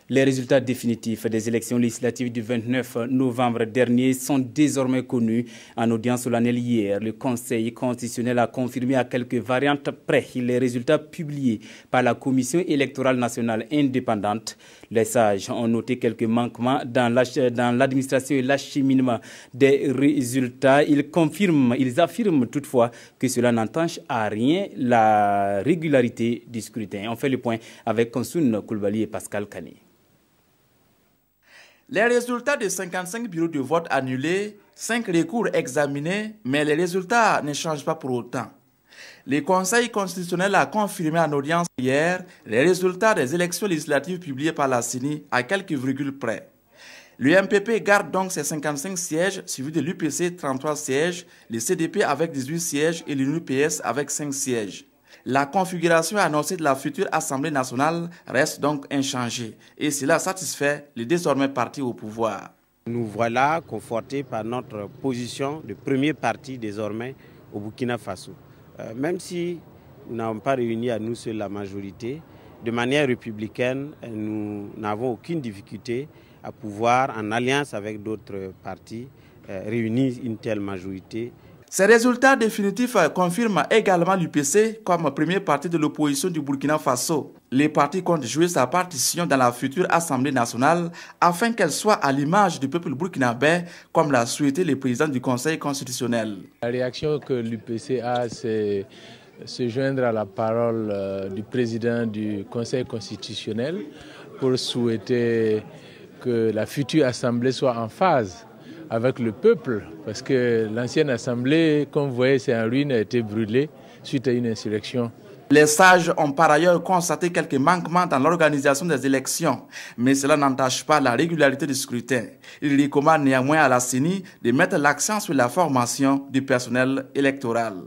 Les résultats définitifs des élections législatives du 29 novembre dernier sont désormais connus. En audience solennelle hier, le Conseil constitutionnel a confirmé à quelques variantes près les résultats publiés par la Commission électorale nationale indépendante. Les sages ont noté quelques manquements dans l'administration et l'acheminement des résultats. Ils affirment toutefois que cela n'entache à rien la régularité du scrutin. On fait le point avec Konsoun Koulibaly et Pascal Kani. Les résultats de 55 bureaux de vote annulés, 5 recours examinés, mais les résultats ne changent pas pour autant. Le Conseil constitutionnel a confirmé en audience hier les résultats des élections législatives publiées par la CENI à quelques virgules près. Le MPP garde donc ses 55 sièges, suivi de l'UPC 33 sièges, le CDP avec 18 sièges et l'UNUPS avec 5 sièges. La configuration annoncée de la future Assemblée nationale reste donc inchangée et cela satisfait les désormais partis au pouvoir. Nous voilà confortés par notre position de premier parti désormais au Burkina Faso. Même si nous n'avons pas réuni à nous seule la majorité, de manière républicaine, nous n'avons aucune difficulté à pouvoir, en alliance avec d'autres partis, réunir une telle majorité. Ces résultats définitifs confirment également l'UPC comme premier parti de l'opposition du Burkina Faso. Les partis comptent jouer sa partition dans la future Assemblée nationale afin qu'elle soit à l'image du peuple burkinabé, comme l'a souhaité le président du Conseil constitutionnel. La réaction que l'UPC a, c'est se joindre à la parole du président du Conseil constitutionnel pour souhaiter que la future Assemblée soit en phase avec le peuple, parce que l'ancienne Assemblée, comme vous voyez, c'est en ruine, a été brûlée suite à une insurrection. Les sages ont par ailleurs constaté quelques manquements dans l'organisation des élections, mais cela n'entache pas la régularité du scrutin. Ils recommandent néanmoins à la CENI de mettre l'accent sur la formation du personnel électoral.